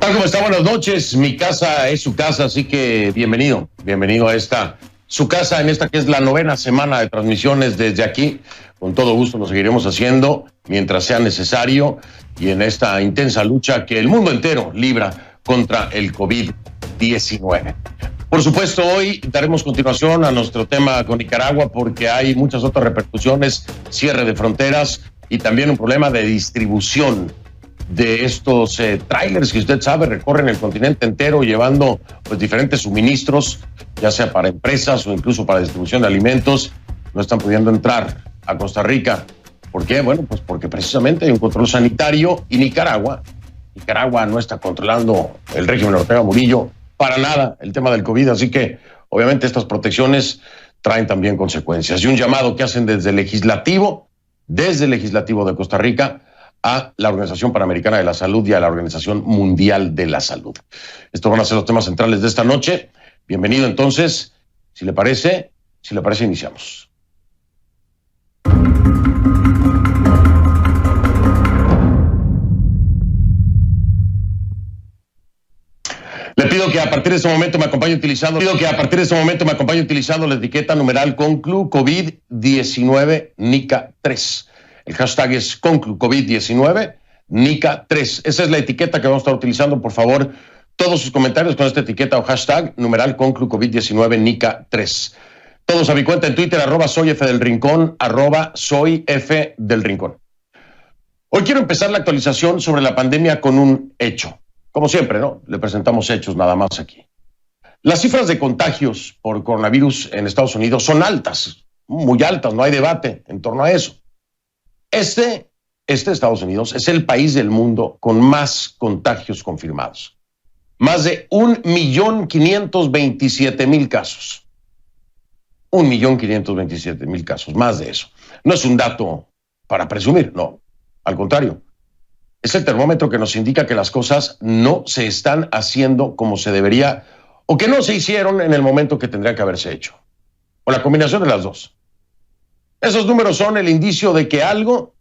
tal? ¿Cómo está? Buenas noches. Mi casa es su casa, así que bienvenido a esta, su casa, en esta que es la 9ª semana de transmisiones desde aquí. Con todo gusto lo seguiremos haciendo mientras sea necesario y en esta intensa lucha que el mundo entero libra contra el COVID-19. Por supuesto, hoy daremos continuación a nuestro tema con Nicaragua porque hay muchas otras repercusiones, cierre de fronteras y también un problema de distribución de estos trailers que usted sabe recorren el continente entero llevando pues diferentes suministros, ya sea para empresas o incluso para distribución de alimentos. No están pudiendo entrar a Costa Rica. ¿Por qué? Bueno, pues porque precisamente hay un control sanitario y Nicaragua no está controlando el régimen Ortega Murillo para nada el tema del COVID, así que obviamente estas protecciones traen también consecuencias. Y un llamado que hacen desde el legislativo de Costa Rica a la Organización Panamericana de la Salud y a la Organización Mundial de la Salud. Estos van a ser los temas centrales de esta noche. Bienvenido entonces, si le parece, iniciamos. Le pido que a partir de este momento me acompañe utilizando la etiqueta numeral Conclu COVID-19 Nica 3. El hashtag es Conclu COVID-19 Nica 3. Esa es la etiqueta que vamos a estar utilizando. Por favor, todos sus comentarios con esta etiqueta o hashtag numeral Conclu COVID-19 Nica 3. Todos a mi cuenta en Twitter, @soyfdelrincón, @soyfdelrincón. Hoy quiero empezar la actualización sobre la pandemia con un hecho. Como siempre, ¿no? Le presentamos hechos nada más aquí. Las cifras de contagios por coronavirus en Estados Unidos son altas, muy altas, no hay debate en torno a eso. Este Estados Unidos es el país del mundo con más contagios confirmados. Más de 1.527.000 casos. 1.527.000 casos, más de eso. No es un dato para presumir, no, al contrario. Es el termómetro que nos indica que las cosas no se están haciendo como se debería o que no se hicieron en el momento que tendrían que haberse hecho. O la combinación de las dos. Esos números son el indicio de que algo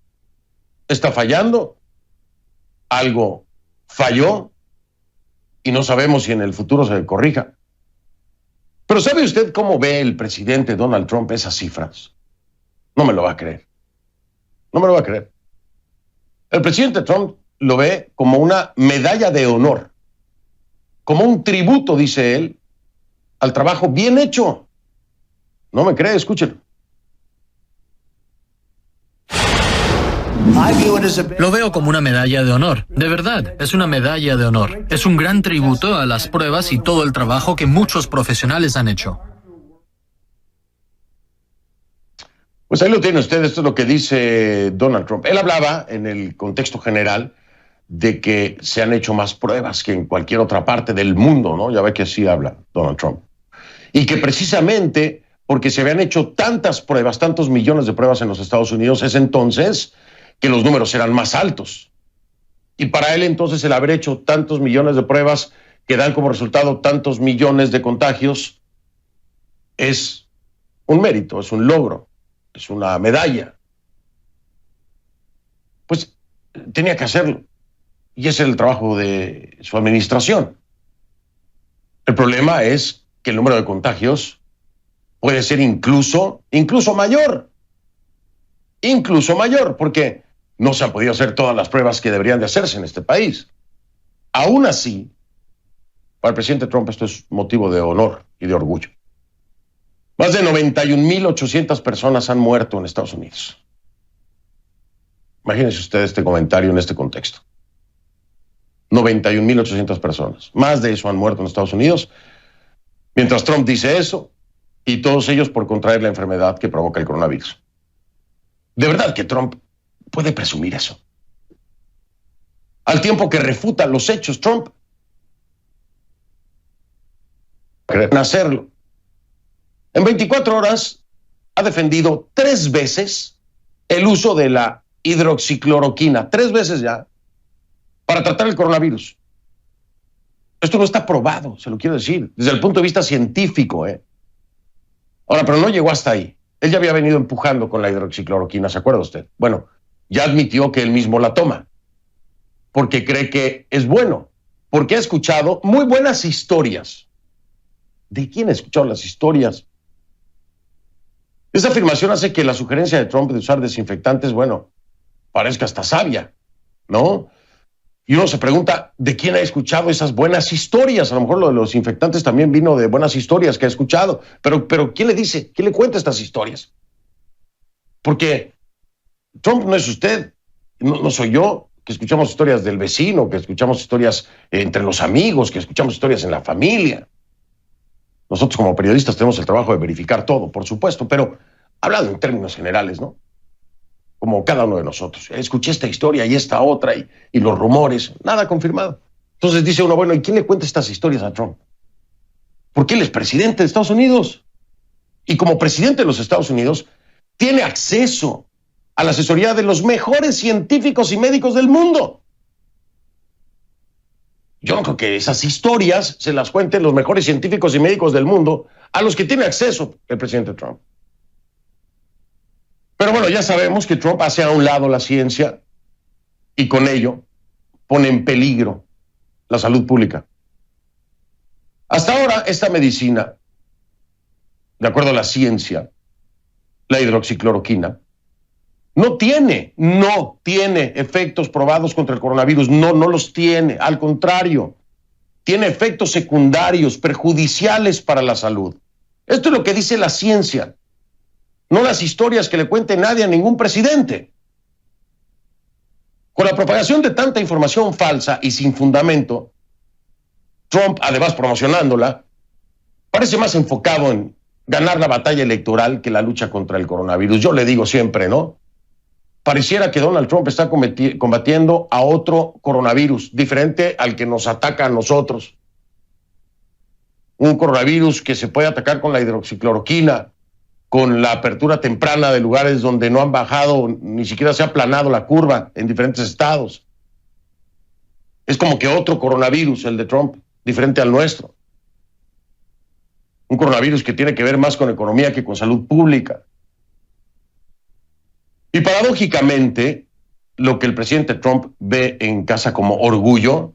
está fallando, algo falló y no sabemos si en el futuro se corrija. Pero ¿sabe usted cómo ve el presidente Donald Trump esas cifras? No me lo va a creer. No me lo va a creer. El presidente Trump lo ve como una medalla de honor, como un tributo, dice él, al trabajo bien hecho. ¿No me cree? Escúchelo. Lo veo como una medalla de honor. De verdad, es una medalla de honor. Es un gran tributo a las pruebas y todo el trabajo que muchos profesionales han hecho. Pues ahí lo tiene usted, esto es lo que dice Donald Trump. Él hablaba en el contexto general de que se han hecho más pruebas que en cualquier otra parte del mundo, ¿no? Ya ve que así habla Donald Trump. Y que precisamente porque se habían hecho tantas pruebas, tantos millones de pruebas en los Estados Unidos, es entonces que los números eran más altos. Y para él entonces el haber hecho tantos millones de pruebas que dan como resultado tantos millones de contagios es un mérito, es un logro. Es una medalla. Pues tenía que hacerlo. Y ese es el trabajo de su administración. El problema es que el número de contagios puede ser incluso mayor. Incluso mayor, porque no se han podido hacer todas las pruebas que deberían de hacerse en este país. Aún así, para el presidente Trump esto es motivo de honor y de orgullo. Más de 91.800 personas han muerto en Estados Unidos. Imagínense usted este comentario en este contexto. 91.800 personas. Más de eso han muerto en Estados Unidos. Mientras Trump dice eso, y todos ellos por contraer la enfermedad que provoca el coronavirus. ¿De verdad que Trump puede presumir eso? Al tiempo que refuta los hechos, Trump cree hacerlo. En 24 horas ha defendido 3 veces el uso de la hidroxicloroquina, 3 veces ya, para tratar el coronavirus. Esto no está probado, se lo quiero decir, desde el punto de vista científico. Ahora, pero no llegó hasta ahí. Él ya había venido empujando con la hidroxicloroquina, ¿se acuerda usted? Bueno, ya admitió que él mismo la toma, porque cree que es bueno porque ha escuchado muy buenas historias. ¿De quién ha escuchado las historias? Esa afirmación hace que la sugerencia de Trump de usar desinfectantes, bueno, parezca hasta sabia, ¿no? Y uno se pregunta, ¿de quién ha escuchado esas buenas historias? A lo mejor lo de los desinfectantes también vino de buenas historias que ha escuchado. Pero ¿quién le dice? ¿Quién le cuenta estas historias? Porque Trump no es usted, no soy yo, que escuchamos historias del vecino, que escuchamos historias entre los amigos, que escuchamos historias en la familia. Nosotros como periodistas tenemos el trabajo de verificar todo, por supuesto, pero hablando en términos generales, ¿no? Como cada uno de nosotros. Escuché esta historia y esta otra y los rumores, nada confirmado. Entonces dice uno, bueno, ¿y quién le cuenta estas historias a Trump? Porque él es presidente de Estados Unidos. Y como presidente de los Estados Unidos, tiene acceso a la asesoría de los mejores científicos y médicos del mundo. Yo no creo que esas historias se las cuenten los mejores científicos y médicos del mundo a los que tiene acceso el presidente Trump. Pero bueno, ya sabemos que Trump hace a un lado la ciencia y con ello pone en peligro la salud pública. Hasta ahora, esta medicina, de acuerdo a la ciencia, la hidroxicloroquina, no tiene efectos probados contra el coronavirus, no los tiene, al contrario, tiene efectos secundarios perjudiciales para la salud. Esto es lo que dice la ciencia, no las historias que le cuente nadie a ningún presidente. Con la propagación de tanta información falsa y sin fundamento, Trump, además promocionándola, parece más enfocado en ganar la batalla electoral que la lucha contra el coronavirus. Yo le digo siempre, ¿no? Pareciera que Donald Trump está combatiendo a otro coronavirus, diferente al que nos ataca a nosotros. Un coronavirus que se puede atacar con la hidroxicloroquina, con la apertura temprana de lugares donde no han bajado, ni siquiera se ha aplanado la curva en diferentes estados. Es como que otro coronavirus, el de Trump, diferente al nuestro. Un coronavirus que tiene que ver más con economía que con salud pública. Y paradójicamente, lo que el presidente Trump ve en casa como orgullo,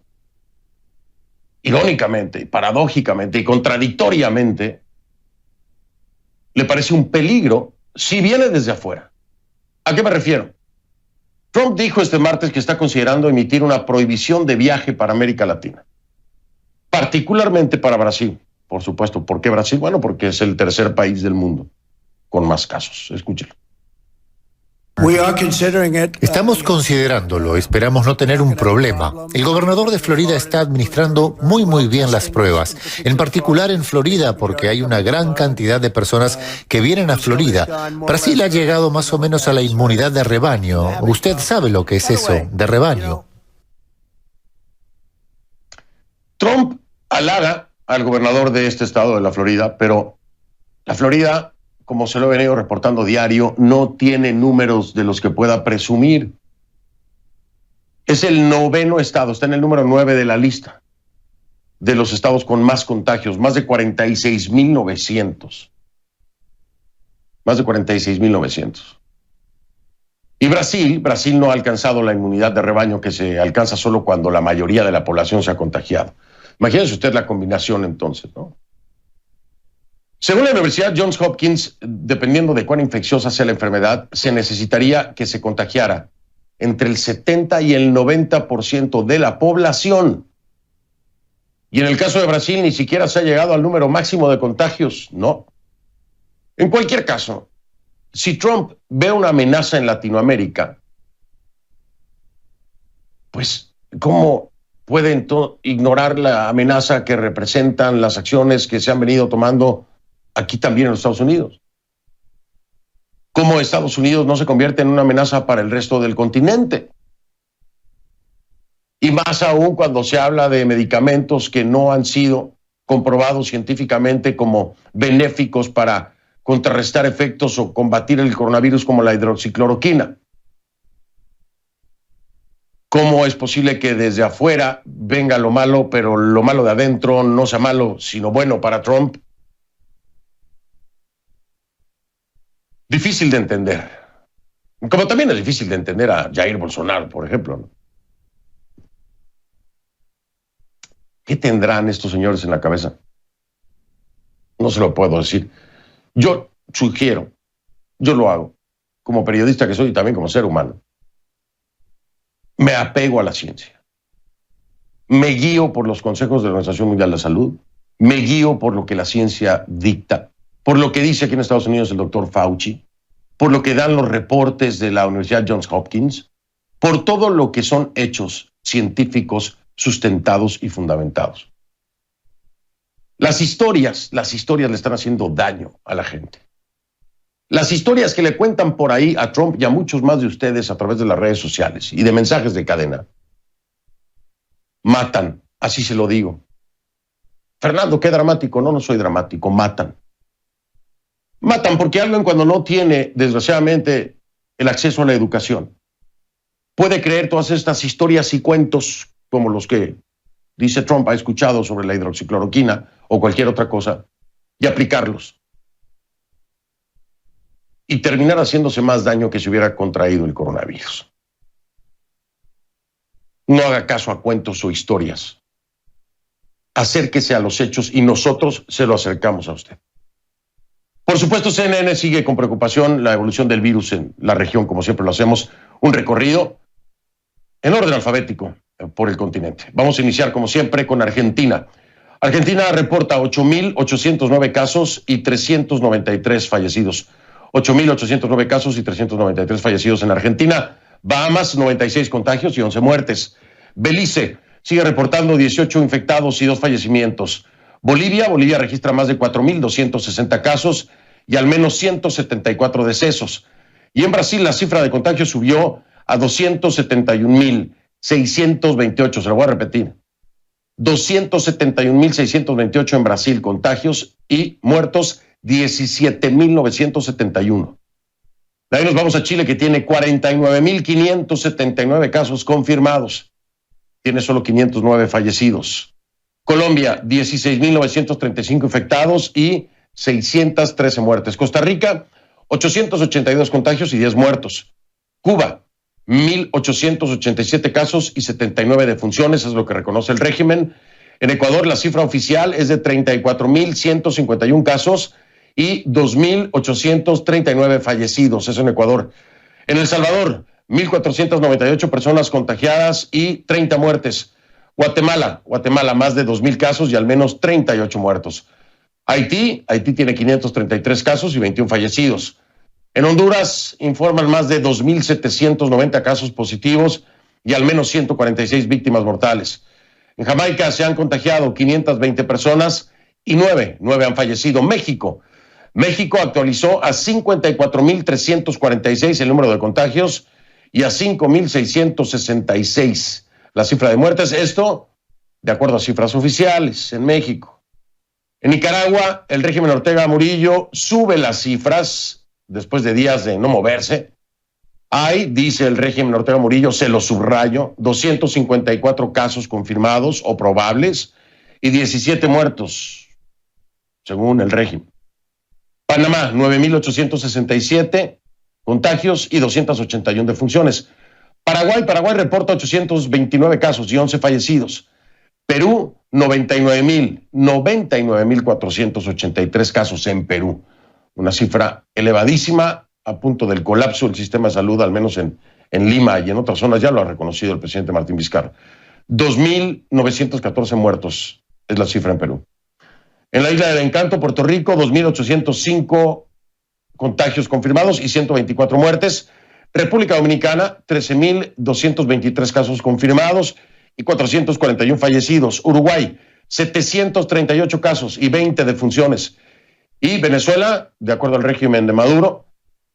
irónicamente, paradójicamente y contradictoriamente, le parece un peligro si viene desde afuera. ¿A qué me refiero? Trump dijo este martes que está considerando emitir una prohibición de viaje para América Latina, particularmente para Brasil. Por supuesto, ¿por qué Brasil? Bueno, porque es el tercer país del mundo con más casos. Escúchelo. Estamos considerándolo, esperamos no tener un problema. El gobernador de Florida está administrando muy bien las pruebas, en particular en Florida porque hay una gran cantidad de personas que vienen a Florida. Brasil ha llegado más o menos a la inmunidad de rebaño. Usted sabe lo que es eso, de rebaño. Trump halaga al gobernador de este estado de la Florida, pero la Florida, como se lo he venido reportando diario, no tiene números de los que pueda presumir. Es el 9º estado, está en el número 9 de la lista de los estados con más contagios, más de 46,900. Más de 46,900. Y Brasil no ha alcanzado la inmunidad de rebaño que se alcanza solo cuando la mayoría de la población se ha contagiado. Imagínese usted la combinación entonces, ¿no? Según la Universidad Johns Hopkins, dependiendo de cuán infecciosa sea la enfermedad, se necesitaría que se contagiara entre el 70 y el 90% de la población. Y en el caso de Brasil ni siquiera se ha llegado al número máximo de contagios, no. En cualquier caso, si Trump ve una amenaza en Latinoamérica, pues, ¿cómo puede ignorar la amenaza que representan las acciones que se han venido tomando aquí también en los Estados Unidos? ¿Cómo Estados Unidos no se convierte en una amenaza para el resto del continente? Y más aún cuando se habla de medicamentos que no han sido comprobados científicamente como benéficos para contrarrestar efectos o combatir el coronavirus, como la hidroxicloroquina. ¿Cómo es posible que desde afuera venga lo malo, pero lo malo de adentro no sea malo, sino bueno para Trump? Difícil de entender. Como también es difícil de entender a Jair Bolsonaro, por ejemplo, ¿no? ¿Qué tendrán estos señores en la cabeza? No se lo puedo decir. Yo sugiero, yo lo hago, como periodista que soy y también como ser humano. Me apego a la ciencia. Me guío por los consejos de la Organización Mundial de la Salud. Me guío por lo que la ciencia dicta, por lo que dice aquí en Estados Unidos el doctor Fauci, por lo que dan los reportes de la Universidad Johns Hopkins, por todo lo que son hechos científicos sustentados y fundamentados. Las historias le están haciendo daño a la gente. Las historias que le cuentan por ahí a Trump y a muchos más de ustedes a través de las redes sociales y de mensajes de cadena, matan, así se lo digo. Fernando, qué dramático. No soy dramático, matan. Matan porque alguien cuando no tiene, desgraciadamente, el acceso a la educación, puede creer todas estas historias y cuentos como los que dice Trump ha escuchado sobre la hidroxicloroquina o cualquier otra cosa y aplicarlos. Y terminar haciéndose más daño que si hubiera contraído el coronavirus. No haga caso a cuentos o historias. Acérquese a los hechos y nosotros se lo acercamos a usted. Por supuesto, CNN sigue con preocupación la evolución del virus en la región, como siempre lo hacemos, un recorrido en orden alfabético por el continente. Vamos a iniciar, como siempre, con Argentina. Argentina reporta 8.809 casos y 393 fallecidos. 8.809 casos y 393 fallecidos en Argentina. Bahamas, 96 contagios y 11 muertes. Belice sigue reportando 18 infectados y 2 fallecimientos. Bolivia registra más de 4.260 casos y al menos 174 decesos. Y en Brasil la cifra de contagios subió a 271.628. Se lo voy a repetir. 271.628 en Brasil contagios y muertos 17.971. De ahí nos vamos a Chile, que tiene 49.579 casos confirmados. Tiene solo 509 fallecidos. Colombia, 16.935 infectados y 613 muertes. Costa Rica, 882 contagios y 10 muertos. Cuba, 1.887 casos y 79 defunciones, es lo que reconoce el régimen. En Ecuador, la cifra oficial es de 34.151 casos y 2.839 fallecidos. Eso en Ecuador. En El Salvador, 1.498 personas contagiadas y 30 muertes. Guatemala, más de 2.000 casos y al menos 38 muertos. Haití tiene 533 casos y 21 fallecidos. En Honduras informan más de 2.790 casos positivos y al menos 146 víctimas mortales. En Jamaica se han contagiado 520 personas y 9 han fallecido. México actualizó a 54.346 el número de contagios y a 5.666 la cifra de muertes. Esto de acuerdo a cifras oficiales en México. En Nicaragua, el régimen Ortega Murillo sube las cifras después de días de no moverse. Hay, dice el régimen Ortega Murillo, se lo subrayo, 254 casos confirmados o probables y 17 muertos, según el régimen. Panamá, 9.867 contagios y 281 defunciones. Paraguay reporta 829 casos y 11 fallecidos. Perú, 99.483 casos en Perú. Una cifra elevadísima, a punto del colapso del sistema de salud, al menos en Lima y en otras zonas, ya lo ha reconocido el presidente Martín Vizcarra. 2.914 muertos es la cifra en Perú. En la Isla del Encanto, Puerto Rico, 2.805 contagios confirmados y 124 muertes. República Dominicana, 13.223 casos confirmados y 441 fallecidos. Uruguay, 738 casos y 20 defunciones. Y Venezuela, de acuerdo al régimen de Maduro,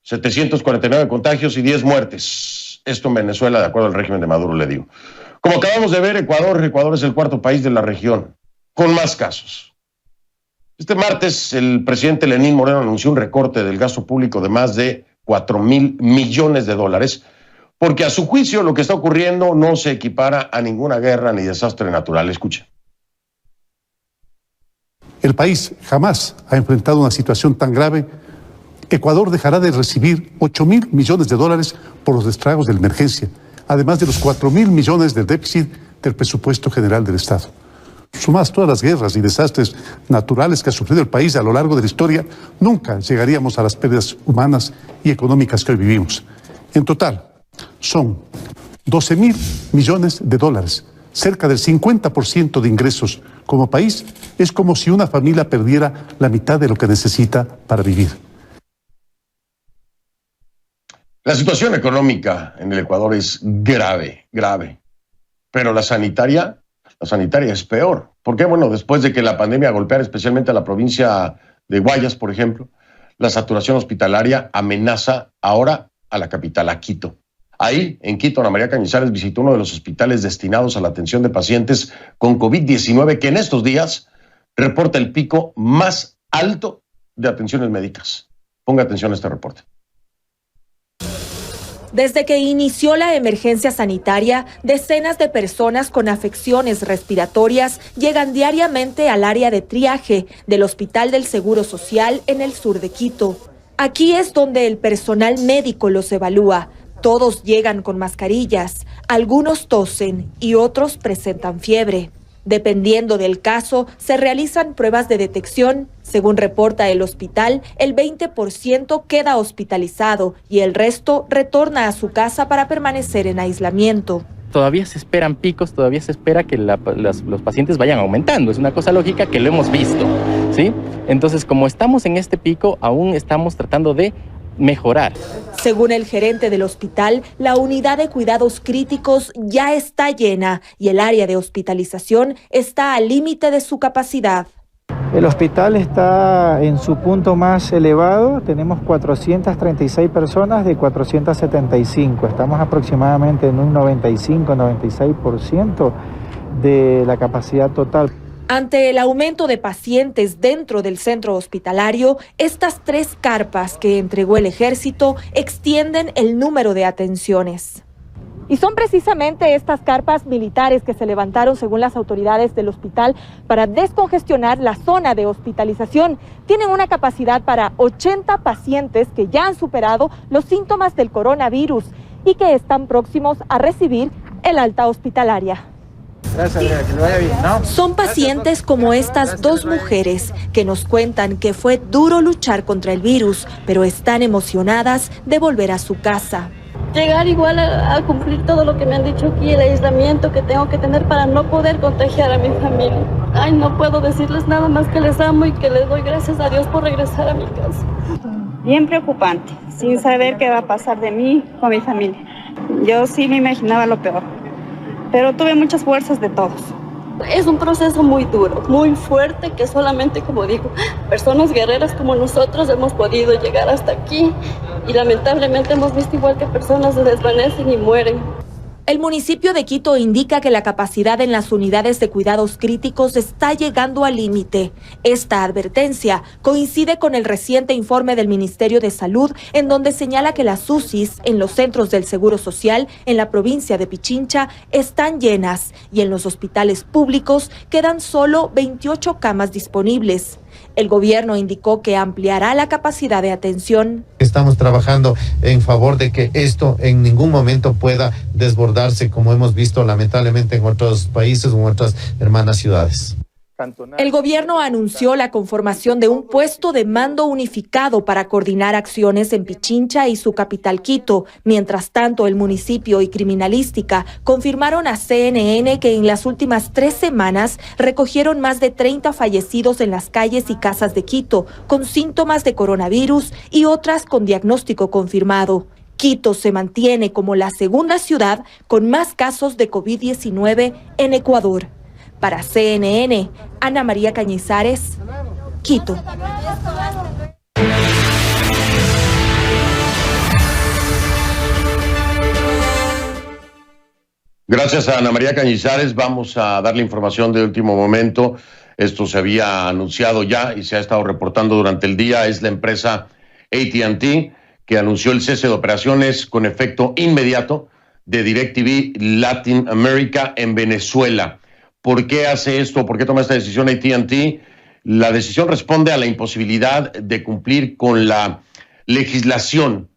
749 contagios y 10 muertes. Esto en Venezuela, de acuerdo al régimen de Maduro, le digo. Como acabamos de ver, Ecuador es el cuarto país de la región con más casos. Este martes, el presidente Lenín Moreno anunció un recorte del gasto público de más de 4.000 millones de dólares, porque a su juicio lo que está ocurriendo no se equipara a ninguna guerra ni desastre natural. Escuche. El país jamás ha enfrentado una situación tan grave. Ecuador dejará de recibir 8.000 millones de dólares por los estragos de la emergencia, además de los 4.000 millones del déficit del presupuesto general del Estado. sumadas todas las guerras y desastres naturales que ha sufrido el país a lo largo de la historia, nunca llegaríamos a las pérdidas humanas y económicas que hoy vivimos. En total, son 12.000 millones de dólares, cerca del 50% de ingresos como país. Es como si una familia perdiera la mitad de lo que necesita para vivir. La situación económica en el Ecuador es grave, grave. Pero la sanitaria es peor. ¿Por qué? Bueno, después de que la pandemia golpeara especialmente a la provincia de Guayas, por ejemplo, la saturación hospitalaria amenaza ahora a la capital, a Quito. Ahí, en Quito, Ana María Cañizares visitó uno de los hospitales destinados a la atención de pacientes con COVID-19, que en estos días reporta el pico más alto de atenciones médicas. Ponga atención a este reporte. Desde que inició la emergencia sanitaria, decenas de personas con afecciones respiratorias llegan diariamente al área de triaje del Hospital del Seguro Social en el sur de Quito. Aquí es donde el personal médico los evalúa. Todos llegan con mascarillas, algunos tosen y otros presentan fiebre. Dependiendo del caso, se realizan pruebas de detección. Según reporta el hospital, el 20% queda hospitalizado y el resto retorna a su casa para permanecer en aislamiento. Todavía se esperan picos, todavía se espera que los pacientes vayan aumentando. Es una cosa lógica que lo hemos visto, ¿sí? Entonces, como estamos en este pico, aún estamos tratando de mejorar. Según el gerente del hospital, la unidad de cuidados críticos ya está llena y el área de hospitalización está al límite de su capacidad. El hospital está en su punto más elevado, tenemos 436 personas de 475, estamos aproximadamente en un 95-96% de la capacidad total. Ante el aumento de pacientes dentro del centro hospitalario, estas 3 carpas que entregó el ejército extienden el número de atenciones. Y son precisamente estas carpas militares que se levantaron, según las autoridades del hospital, para descongestionar la zona de hospitalización. Tienen una capacidad para 80 pacientes que ya han superado los síntomas del coronavirus y que están próximos a recibir el alta hospitalaria. Son pacientes como estas 2 mujeres que nos cuentan que fue duro luchar contra el virus, pero están emocionadas de volver a su casa. Llegar igual a cumplir todo lo que me han dicho aquí, el aislamiento que tengo que tener para no poder contagiar a mi familia. Ay, no puedo decirles nada más que les amo y que les doy gracias a Dios por regresar a mi casa. Bien preocupante, sin saber qué va a pasar de mí con mi familia. Yo sí me imaginaba lo peor, pero tuve muchas fuerzas de todos. Es un proceso muy duro, muy fuerte, que solamente, como digo, personas guerreras como nosotros hemos podido llegar hasta aquí y lamentablemente hemos visto igual que personas se desvanecen y mueren. El municipio de Quito indica que la capacidad en las unidades de cuidados críticos está llegando al límite. Esta advertencia coincide con el reciente informe del Ministerio de Salud, en donde señala que las UCIs en los centros del Seguro Social en la provincia de Pichincha están llenas y en los hospitales públicos quedan solo 28 camas disponibles. El gobierno indicó que ampliará la capacidad de atención. Estamos trabajando en favor de que esto en ningún momento pueda desbordarse, como hemos visto lamentablemente en otros países o en otras hermanas ciudades. El gobierno anunció la conformación de un puesto de mando unificado para coordinar acciones en Pichincha y su capital Quito. Mientras tanto, el municipio y criminalística confirmaron a CNN que en las últimas 3 semanas recogieron más de 30 fallecidos en las calles y casas de Quito con síntomas de coronavirus y otras con diagnóstico confirmado. Quito se mantiene como la segunda ciudad con más casos de COVID-19 en Ecuador. Para CNN, Ana María Cañizares, Quito. Gracias a Ana María Cañizares. Vamos a darle información de último momento. Esto se había anunciado ya y se ha estado reportando durante el día. Es la empresa AT&T que anunció el cese de operaciones con efecto inmediato de DirecTV Latin America en Venezuela. ¿Por qué hace esto? ¿Por qué toma esta decisión AT&T? La decisión responde a la imposibilidad de cumplir con la legislación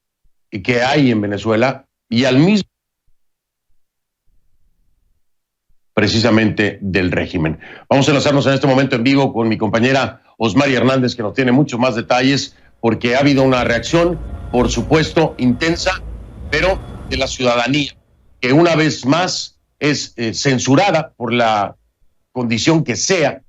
que hay en Venezuela y al mismo precisamente del régimen. Vamos a enlazarnos en este momento en vivo con mi compañera Osmari Hernández, que nos tiene muchos más detalles, porque ha habido una reacción, por supuesto, intensa, pero de la ciudadanía, que una vez más es censurada por la condición que sea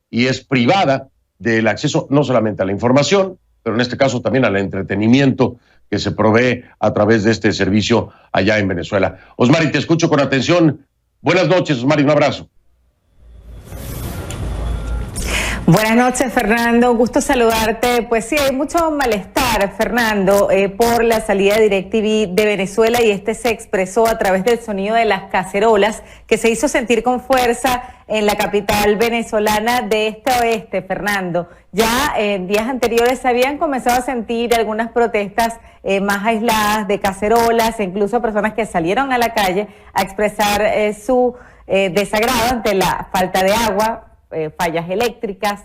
y es privada del acceso no solamente a la información, pero en este caso también al entretenimiento que se provee a través de este servicio allá en Venezuela. Osmari, te escucho con atención. Buenas noches, Osmari, un abrazo. Buenas noches, Fernando. Gusto saludarte. Pues sí, hay mucho malestar, Fernando, por la salida de DirecTV de Venezuela, y este se expresó a través del sonido de las cacerolas, que se hizo sentir con fuerza en la capital venezolana de este a oeste, Fernando. Ya en días anteriores se habían comenzado a sentir algunas protestas más aisladas de cacerolas, e incluso personas que salieron a la calle a expresar su desagrado ante la falta de agua, fallas eléctricas,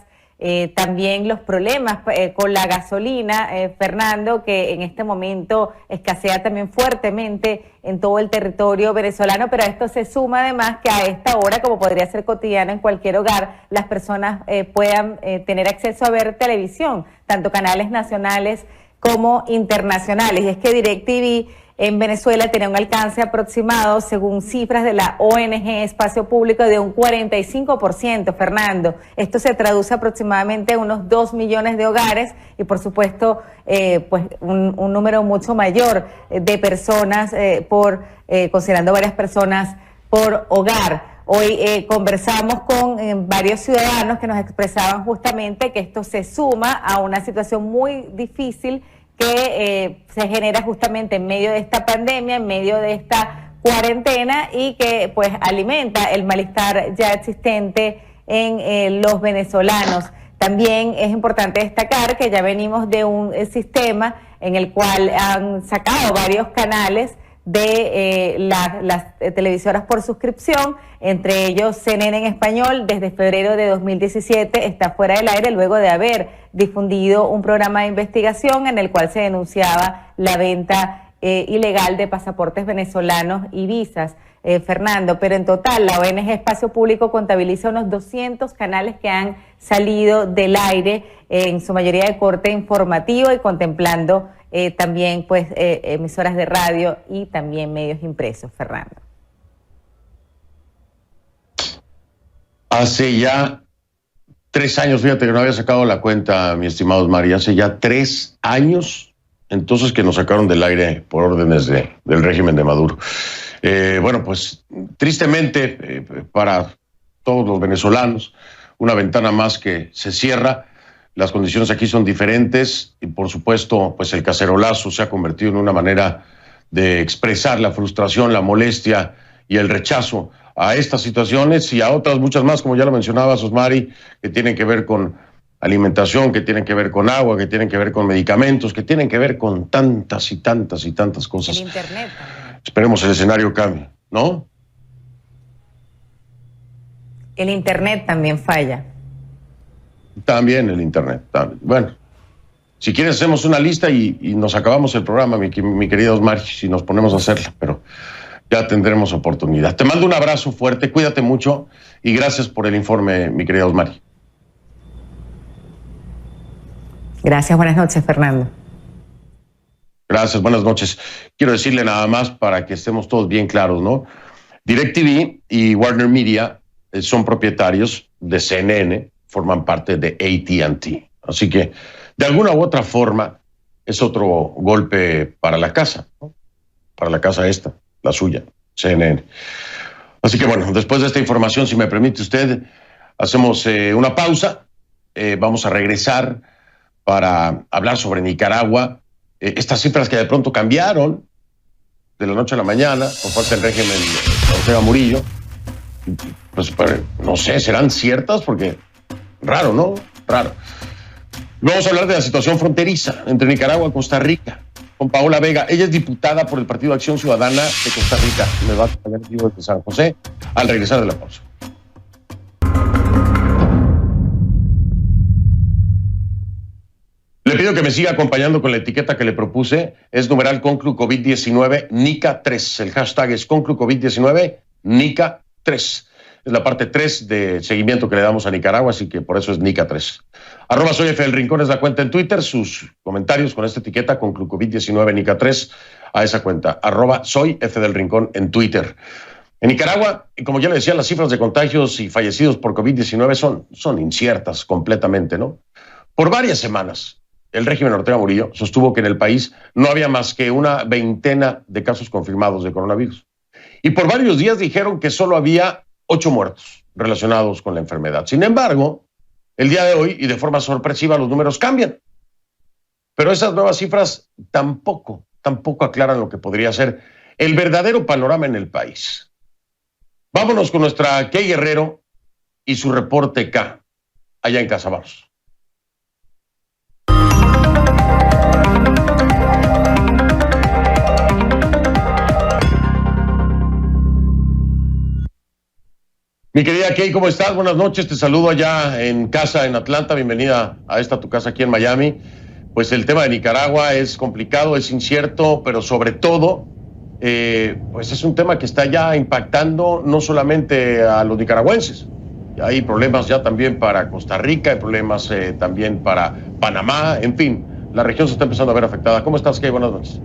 también los problemas con la gasolina, Fernando, que en este momento escasea también fuertemente en todo el territorio venezolano, pero a esto se suma además que a esta hora, como podría ser cotidiano en cualquier hogar, las personas puedan tener acceso a ver televisión, tanto canales nacionales como internacionales. Y es que DirecTV en Venezuela tenía un alcance aproximado, según cifras de la ONG Espacio Público, de un 45%, Fernando. Esto se traduce aproximadamente en unos 2 millones de hogares y, por supuesto, pues un número mucho mayor de personas, considerando varias personas por hogar. Hoy conversamos con varios ciudadanos que nos expresaban justamente que esto se suma a una situación muy difícil que se genera justamente en medio de esta pandemia, en medio de esta cuarentena, y que pues alimenta el malestar ya existente en los venezolanos. También es importante destacar que ya venimos de un sistema en el cual han sacado varios canales de las televisoras por suscripción, entre ellos CNN en español. Desde febrero de 2017 está fuera del aire luego de haber difundido un programa de investigación en el cual se denunciaba la venta ilegal de pasaportes venezolanos y visas, Fernando. Pero en total la ONG Espacio Público contabiliza unos 200 canales que han salido del aire, en su mayoría de corte informativo y contemplando también pues emisoras de radio y también medios impresos, Fernando. Hace ya 3 años, fíjate que no había sacado la cuenta, mi estimado Osmari, hace ya 3 años entonces que nos sacaron del aire por órdenes del régimen de Maduro. Bueno, pues tristemente para todos los venezolanos, una ventana más que se cierra. Las condiciones aquí son diferentes y, por supuesto, pues el cacerolazo se ha convertido en una manera de expresar la frustración, la molestia y el rechazo a estas situaciones y a otras muchas más, como ya lo mencionabas, Osmari, que tienen que ver con alimentación, que tienen que ver con agua, que tienen que ver con medicamentos, que tienen que ver con tantas y tantas y tantas cosas. El internet también. Esperemos el escenario cambie, ¿no? El internet también falla. También el internet. También. Bueno, si quieres hacemos una lista y nos acabamos el programa, mi querida Osmari, si nos ponemos a hacerla, pero ya tendremos oportunidad. Te mando un abrazo fuerte, cuídate mucho y gracias por el informe, mi querida Osmari. Gracias, buenas noches, Fernando. Gracias, buenas noches. Quiero decirle nada más para que estemos todos bien claros, ¿no? DirecTV y Warner Media son propietarios de CNN, forman parte de AT&T. Así que, de alguna u otra forma, es otro golpe para la casa, ¿no? Para la casa esta, la suya, CNN. Así que, bueno, después de esta información, si me permite usted, hacemos una pausa. Vamos a regresar para hablar sobre Nicaragua. Estas cifras que de pronto cambiaron de la noche a la mañana, por parte del régimen de Ortega Murillo. Pues, no sé, ¿serán ciertas? Porque raro, ¿no? Raro. Vamos a hablar de la situación fronteriza entre Nicaragua y Costa Rica con Paola Vega. Ella es diputada por el Partido Acción Ciudadana de Costa Rica. Me va a acompañar desde San José al regresar de la pausa. Le pido que me siga acompañando con la etiqueta que le propuse. Es numeral Conclu COVID-19 Nica 3. El hashtag es Conclu COVID-19 Nica 3. Es la parte 3 de seguimiento que le damos a Nicaragua, así que por eso es Nica 3. @soy F del Rincón es la cuenta en Twitter. Sus comentarios con esta etiqueta con COVID-19 Nica 3 a esa cuenta. @soy F del Rincón en Twitter. En Nicaragua, como ya le decía, las cifras de contagios y fallecidos por COVID-19 son inciertas completamente, ¿no? Por varias semanas, el régimen Ortega Murillo sostuvo que en el país no había más que una veintena de casos confirmados de coronavirus. Y por varios días dijeron que solo había 8 muertos relacionados con la enfermedad. Sin embargo, el día de hoy, y de forma sorpresiva, los números cambian. Pero esas nuevas cifras tampoco aclaran lo que podría ser el verdadero panorama en el país. Vámonos con nuestra Kay Guerrero y su reporte K, allá en Casabaros. Mi querida Kay, ¿cómo estás? Buenas noches, te saludo allá en casa en Atlanta, bienvenida a esta tu casa aquí en Miami. Pues el tema de Nicaragua es complicado, es incierto, pero sobre todo, pues es un tema que está ya impactando no solamente a los nicaragüenses. Hay problemas ya también para Costa Rica, hay problemas también para Panamá, en fin, la región se está empezando a ver afectada. ¿Cómo estás, Kay? Buenas noches.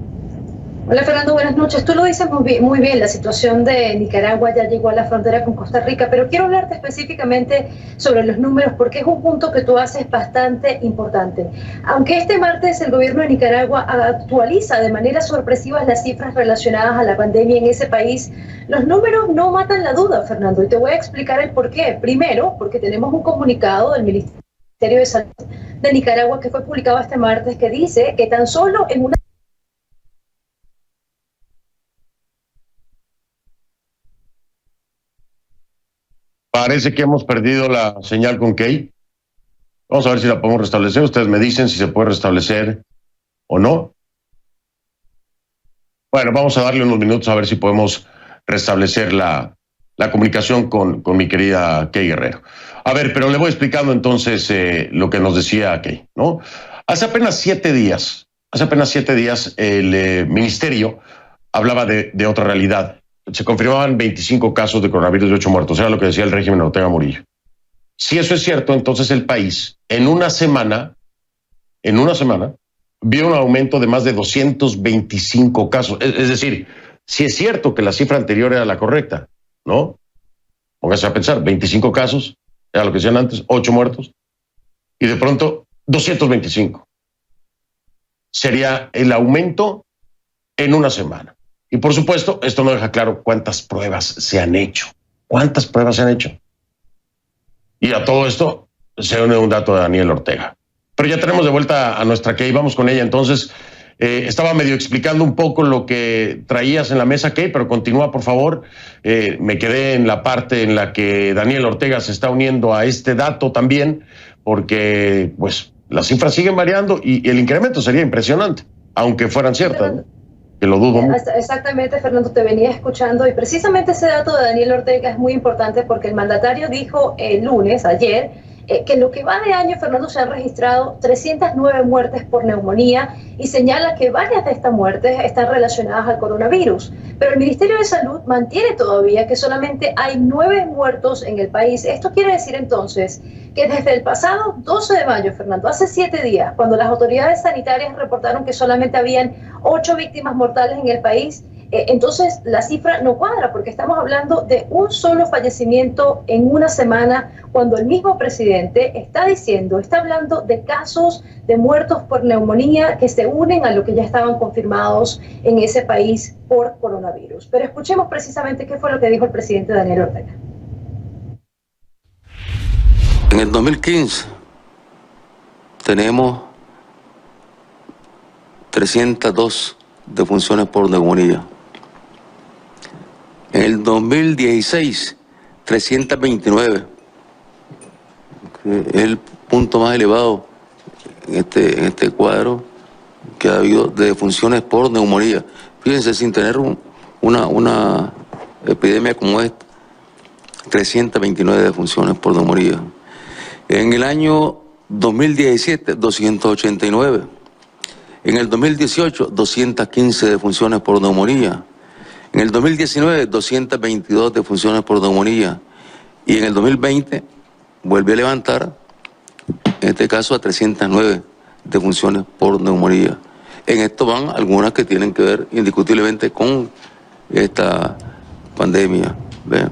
Hola Fernando, buenas noches. Tú lo dices muy bien, la situación de Nicaragua ya llegó a la frontera con Costa Rica, pero quiero hablarte específicamente sobre los números porque es un punto que tú haces bastante importante. Aunque este martes el gobierno de Nicaragua actualiza de manera sorpresiva las cifras relacionadas a la pandemia en ese país, los números no matan la duda, Fernando, y te voy a explicar el por qué. Primero, porque tenemos un comunicado del Ministerio de Salud de Nicaragua que fue publicado este martes que dice que tan solo en una Parece que hemos perdido la señal con Kay. Vamos a ver si la podemos restablecer. Ustedes me dicen si se puede restablecer o no. Bueno, vamos a darle unos minutos a ver si podemos restablecer la comunicación con mi querida Kay Guerrero. A ver, pero le voy explicando entonces lo que nos decía Kay, ¿no? Hace apenas 7 días el ministerio hablaba de otra realidad. Se confirmaban 25 casos de coronavirus y 8 muertos. Era lo que decía el régimen Ortega Murillo. Si eso es cierto, entonces el país en una semana, vio un aumento de más de 225 casos. Es decir, si es cierto que la cifra anterior era la correcta, ¿no? Póngase a pensar, 25 casos, era lo que decían antes, 8 muertos, y de pronto 225. Sería el aumento en una semana. Y por supuesto, esto no deja claro cuántas pruebas se han hecho. Y a todo esto se une un dato de Daniel Ortega. Pero ya tenemos de vuelta a nuestra Kay, vamos con ella. Entonces, estaba medio explicando un poco lo que traías en la mesa, Kay, pero continúa, por favor. Me quedé en la parte en la que Daniel Ortega se está uniendo a este dato también, porque pues las cifras siguen variando y el incremento sería impresionante, aunque fueran ciertas, ¿no? Que lo dudo mucho. Exactamente, Fernando, te venía escuchando y precisamente ese dato de Daniel Ortega es muy importante porque el mandatario dijo el lunes, ayer, que en lo que va de año, Fernando, se han registrado 309 muertes por neumonía y señala que varias de estas muertes están relacionadas al coronavirus. Pero el Ministerio de Salud mantiene todavía que solamente hay 9 muertos en el país. Esto quiere decir entonces que desde el pasado 12 de mayo, Fernando, hace 7 días, cuando las autoridades sanitarias reportaron que solamente habían 8 víctimas mortales en el país, entonces la cifra no cuadra porque estamos hablando de un solo fallecimiento en una semana cuando el mismo presidente está hablando de casos de muertos por neumonía que se unen a lo que ya estaban confirmados en ese país por coronavirus. Pero escuchemos precisamente qué fue lo que dijo el presidente Daniel Ortega. En el 2015 tenemos 302 defunciones por neumonía. En el 2016, 329. Es el punto más elevado en este cuadro que ha habido de defunciones por neumonía. Fíjense, sin tener una epidemia como esta, 329 defunciones por neumonía. En el año 2017, 289. En el 2018, 215 defunciones por neumonía. En el 2019, 222 defunciones por neumonía. Y en el 2020 vuelve a levantar, en este caso, a 309 defunciones por neumonía. En esto van algunas que tienen que ver indiscutiblemente con esta pandemia. ¿Ve?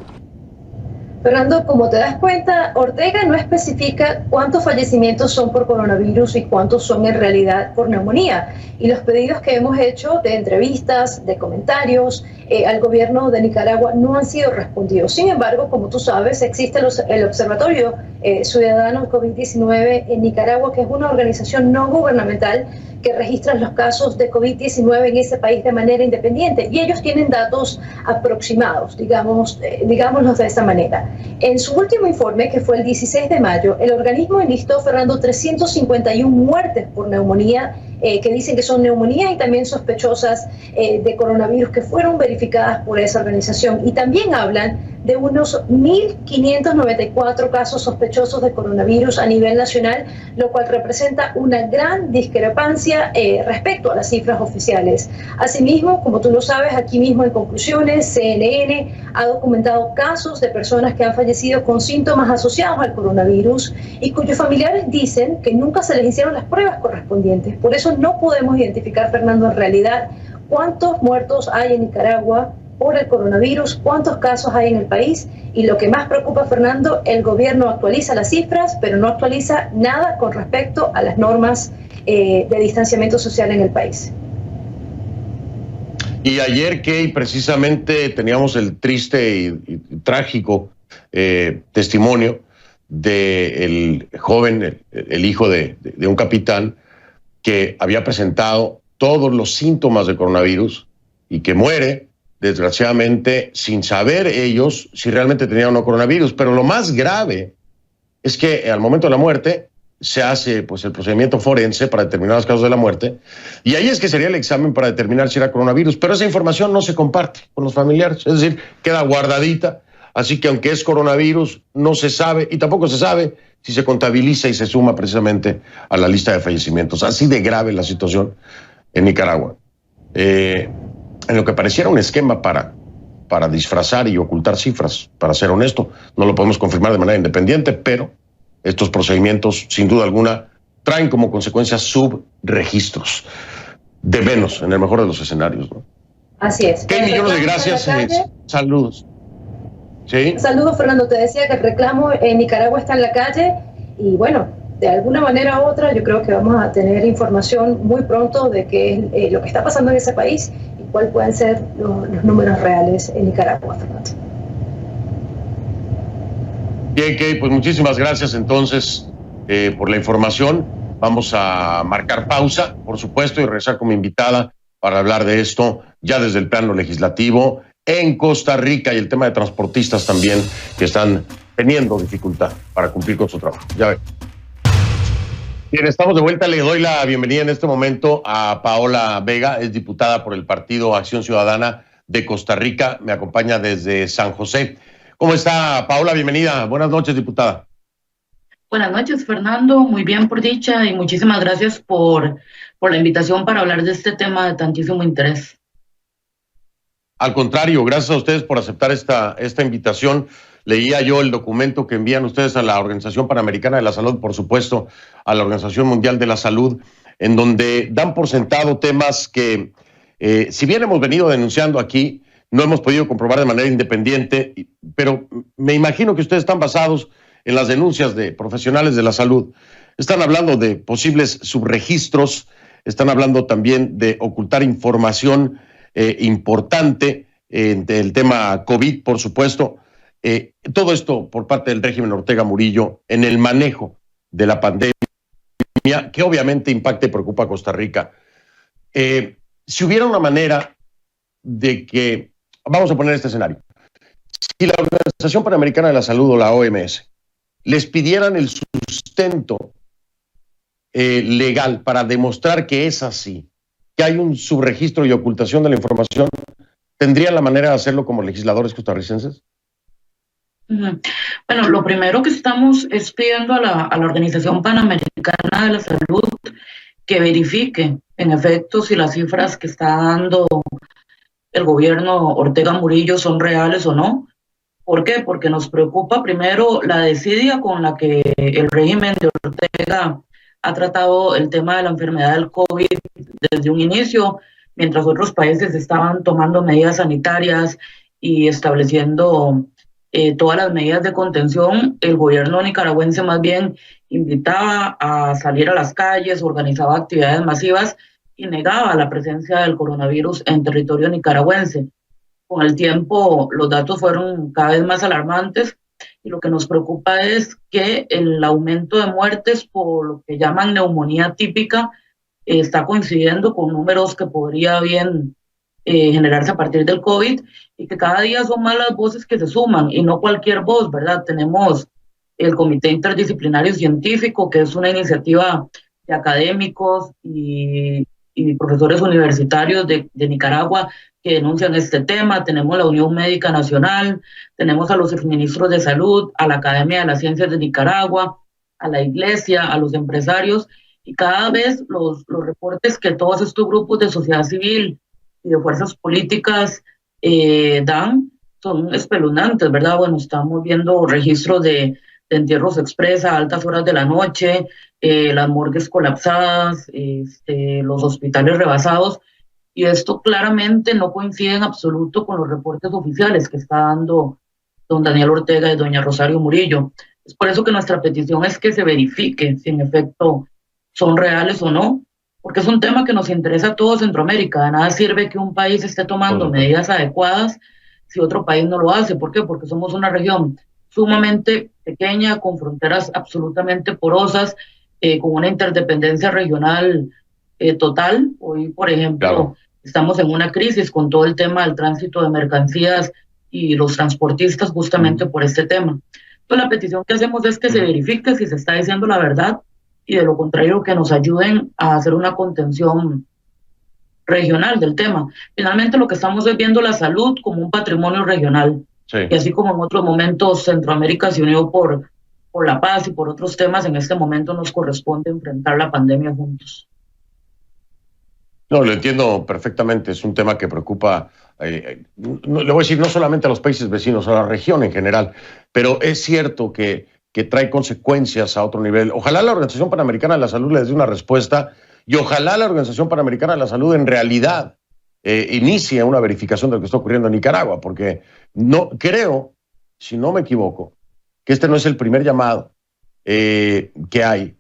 Fernando, como te das cuenta, Ortega no especifica cuántos fallecimientos son por coronavirus y cuántos son en realidad por neumonía. Y los pedidos que hemos hecho de entrevistas, de comentarios al gobierno de Nicaragua no han sido respondidos. Sin embargo, como tú sabes, existe el Observatorio Ciudadano COVID-19 en Nicaragua, que es una organización no gubernamental que registran los casos de COVID-19 en ese país de manera independiente, y ellos tienen datos aproximados, digámoslos de esta manera. En su último informe, que fue el 16 de mayo, el organismo enlistó, Fernando, 351 muertes por neumonía, que dicen que son neumonías y también sospechosas de coronavirus, que fueron verificadas por esa organización, y también hablan de unos 1.594 casos sospechosos de coronavirus a nivel nacional, lo cual representa una gran discrepancia respecto a las cifras oficiales. Asimismo, como tú lo sabes, aquí mismo en conclusiones, CNN ha documentado casos de personas que han fallecido con síntomas asociados al coronavirus y cuyos familiares dicen que nunca se les hicieron las pruebas correspondientes. Por eso no podemos identificar, Fernando, en realidad cuántos muertos hay en Nicaragua por el coronavirus, cuántos casos hay en el país, y lo que más preocupa, Fernando, el gobierno actualiza las cifras, pero no actualiza nada con respecto a las normas de distanciamiento social en el país. Y ayer, Kay, precisamente teníamos el triste y trágico testimonio del joven, el hijo de un capitán que había presentado todos los síntomas de coronavirus y que muere, desgraciadamente, sin saber ellos si realmente tenían o no coronavirus. Pero lo más grave es que al momento de la muerte se hace pues el procedimiento forense para determinar las causas de la muerte, y ahí es que sería el examen para determinar si era coronavirus, pero esa información no se comparte con los familiares, es decir, queda guardadita, así que aunque es coronavirus, no se sabe, y tampoco se sabe si se contabiliza y se suma precisamente a la lista de fallecimientos. Así de grave la situación en Nicaragua. En lo que pareciera un esquema para disfrazar y ocultar cifras, para ser honesto, no lo podemos confirmar de manera independiente, pero estos procedimientos, sin duda alguna, traen como consecuencia subregistros, de menos, en el mejor de los escenarios, ¿no? Así es. ¿Qué millones de gracias? Saludos. ¿Sí? Saludos, Fernando. Te decía que el reclamo en Nicaragua está en la calle, y bueno, de alguna manera u otra, yo creo que vamos a tener información muy pronto de qué es lo que está pasando en ese país y cuáles pueden ser los números reales en Nicaragua, Fernando. Bien, Kay, pues muchísimas gracias entonces por la información. Vamos a marcar pausa, por supuesto, y regresar como invitada para hablar de esto ya desde el plano legislativo en Costa Rica, y el tema de transportistas también, que están teniendo dificultad para cumplir con su trabajo. Ya ve. Bien, estamos de vuelta. Le doy la bienvenida en este momento a Paola Vega, es diputada por el Partido Acción Ciudadana de Costa Rica. Me acompaña desde San José. ¿Cómo está, Paola? Bienvenida. Buenas noches, diputada. Buenas noches, Fernando. Muy bien, por dicha, y muchísimas gracias por la invitación para hablar de este tema de tantísimo interés. Al contrario, gracias a ustedes por aceptar esta invitación. Leía yo el documento que envían ustedes a la Organización Panamericana de la Salud, por supuesto, a la Organización Mundial de la Salud, en donde dan por sentado temas que, si bien hemos venido denunciando aquí, no hemos podido comprobar de manera independiente, pero me imagino que ustedes están basados en las denuncias de profesionales de la salud. Están hablando de posibles subregistros, están hablando también de ocultar información importante del tema COVID, por supuesto. Todo esto por parte del régimen Ortega Murillo en el manejo de la pandemia, que obviamente impacta y preocupa a Costa Rica. Si hubiera una manera de que, vamos a poner este escenario, si la Organización Panamericana de la Salud o la OMS les pidieran el sustento legal para demostrar que es así, que hay un subregistro y ocultación de la información, ¿tendrían la manera de hacerlo como legisladores costarricenses? Bueno, lo primero que estamos es pidiendo a la Organización Panamericana de la Salud que verifique, en efecto, si las cifras que está dando el gobierno Ortega Murillo son reales o no. ¿Por qué? Porque nos preocupa primero la desidia con la que el régimen de Ortega ha tratado el tema de la enfermedad del COVID desde un inicio, mientras otros países estaban tomando medidas sanitarias y estableciendo todas las medidas de contención. El gobierno nicaragüense más bien invitaba a salir a las calles, organizaba actividades masivas y negaba la presencia del coronavirus en territorio nicaragüense. Con el tiempo, los datos fueron cada vez más alarmantes y lo que nos preocupa es que el aumento de muertes por lo que llaman neumonía típica está coincidiendo con números que podría bien generarse a partir del COVID y que cada día son más las voces que se suman y no cualquier voz, ¿verdad? Tenemos el Comité Interdisciplinario Científico, que es una iniciativa de académicos y profesores universitarios de Nicaragua que denuncian este tema. Tenemos la Unión Médica Nacional, tenemos a los exministros de Salud, a la Academia de las Ciencias de Nicaragua, a la Iglesia, a los empresarios, y cada vez los reportes que todos estos grupos de sociedad civil y de fuerzas políticas dan son espeluznantes, ¿verdad? Bueno, estamos viendo registros de entierros express a altas horas de la noche, las morgues colapsadas, los hospitales rebasados, y esto claramente no coincide en absoluto con los reportes oficiales que está dando don Daniel Ortega y doña Rosario Murillo. Es por eso que nuestra petición es que se verifique si en efecto son reales o no, porque es un tema que nos interesa a todo Centroamérica. De nada sirve que un país esté tomando medidas adecuadas si otro país no lo hace. ¿Por qué? Porque somos una región sumamente pequeña, con fronteras absolutamente porosas, con una interdependencia regional total. Hoy, por ejemplo, estamos en una crisis con todo el tema del tránsito de mercancías y los transportistas justamente por este tema. Entonces, la petición que hacemos es que se verifique si se está diciendo la verdad y de lo contrario que nos ayuden a hacer una contención regional del tema. Finalmente lo que estamos es viendo la salud como un patrimonio regional. Sí. Y así como en otros momentos Centroamérica se unió por la paz y por otros temas, en este momento nos corresponde enfrentar la pandemia juntos. No, lo entiendo perfectamente, es un tema que preocupa, le voy a decir, no solamente a los países vecinos, a la región en general, pero es cierto que trae consecuencias a otro nivel. Ojalá la Organización Panamericana de la Salud les dé una respuesta y ojalá la Organización Panamericana de la Salud en realidad inicie una verificación de lo que está ocurriendo en Nicaragua, porque no creo, si no me equivoco, que este no es el primer llamado que hay.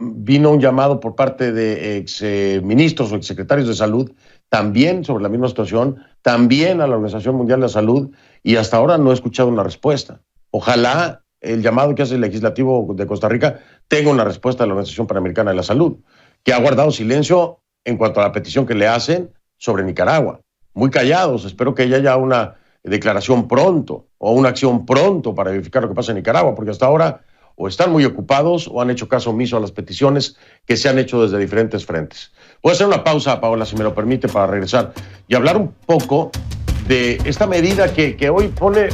Vino un llamado por parte de exministros o exsecretarios de salud, también sobre la misma situación, también a la Organización Mundial de la Salud, y hasta ahora no he escuchado una respuesta. Ojalá el llamado que hace el legislativo de Costa Rica tenga una respuesta de la Organización Panamericana de la Salud, que ha guardado silencio en cuanto a la petición que le hacen sobre Nicaragua. Muy callados. Espero que haya una declaración pronto o una acción pronto para verificar lo que pasa en Nicaragua, porque hasta ahora o están muy ocupados o han hecho caso omiso a las peticiones que se han hecho desde diferentes frentes. Voy a hacer una pausa, Paola, si me lo permite, para regresar y hablar un poco de esta medida que hoy pone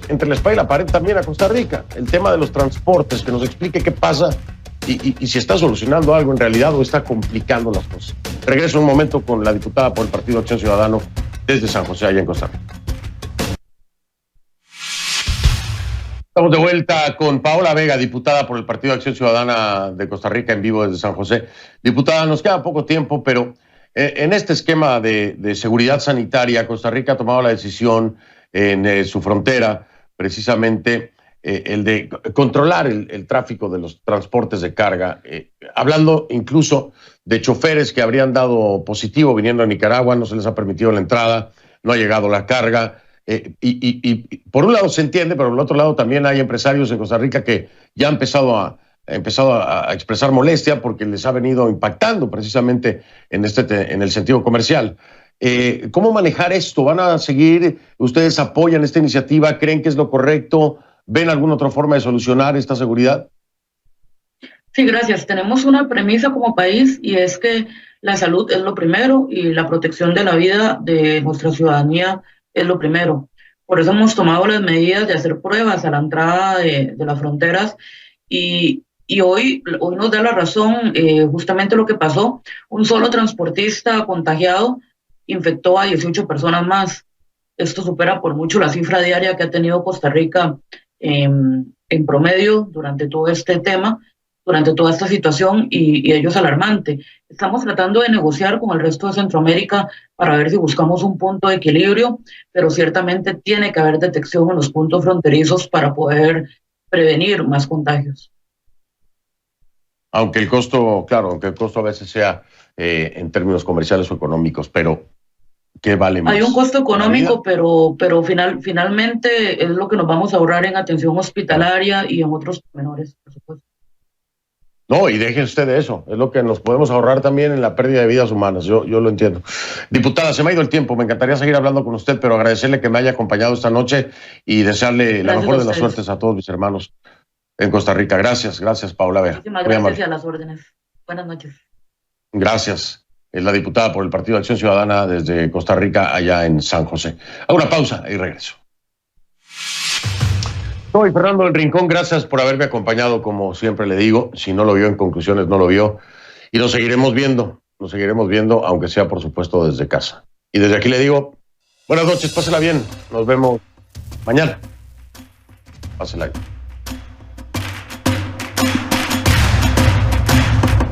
entre la espada y la pared también a Costa Rica, el tema de los transportes, que nos explique qué pasa y si está solucionando algo en realidad o está complicando las cosas. Regreso un momento con la diputada por el Partido Acción Ciudadano desde San José, allá en Costa Rica. Estamos de vuelta con Paola Vega, diputada por el Partido Acción Ciudadana de Costa Rica, en vivo desde San José. Diputada, nos queda poco tiempo, pero en este esquema de seguridad sanitaria, Costa Rica ha tomado la decisión en su frontera, precisamente el de controlar el tráfico de los transportes de carga, hablando incluso de choferes que habrían dado positivo viniendo a Nicaragua, no se les ha permitido la entrada, no ha llegado la carga. Y por un lado se entiende, pero por el otro lado también hay empresarios en Costa Rica que ya han empezado a expresar molestia porque les ha venido impactando precisamente en el sentido comercial. ¿Cómo manejar esto? ¿Van a seguir? ¿Ustedes apoyan esta iniciativa? ¿Creen que es lo correcto? ¿Ven alguna otra forma de solucionar esta seguridad? Sí, gracias. Tenemos una premisa como país y es que la salud es lo primero y la protección de la vida de nuestra ciudadanía es lo primero. Por eso hemos tomado las medidas de hacer pruebas a la entrada de las fronteras y hoy nos da la razón justamente lo que pasó. Un solo transportista contagiado infectó a 18 personas más. Esto supera por mucho la cifra diaria que ha tenido Costa Rica en promedio durante todo este tema, durante toda esta situación, y ello es alarmante. Estamos tratando de negociar con el resto de Centroamérica para ver si buscamos un punto de equilibrio, pero ciertamente tiene que haber detección en los puntos fronterizos para poder prevenir más contagios. Aunque el costo, claro, aunque el costo a veces sea en términos comerciales o económicos, pero ¿qué vale más? Hay un costo económico, pero finalmente es lo que nos vamos a ahorrar en atención hospitalaria y en otros menores, por supuesto. No, y deje usted de eso, es lo que nos podemos ahorrar también en la pérdida de vidas humanas, yo lo entiendo. Diputada, se me ha ido el tiempo, me encantaría seguir hablando con usted, pero agradecerle que me haya acompañado esta noche y desearle la mejor de las suertes a todos mis hermanos en Costa Rica. Gracias, Paola Vera. Muchísimas gracias y a las órdenes. Buenas noches. Gracias. Es la diputada por el Partido de Acción Ciudadana desde Costa Rica, allá en San José. Hago una pausa y regreso. Soy Fernando del Rincón, gracias por haberme acompañado, como siempre le digo. Si no lo vio en conclusiones, no lo vio. Y nos seguiremos viendo, aunque sea, por supuesto, desde casa. Y desde aquí le digo, buenas noches, pásela bien. Nos vemos mañana. Pásela bien.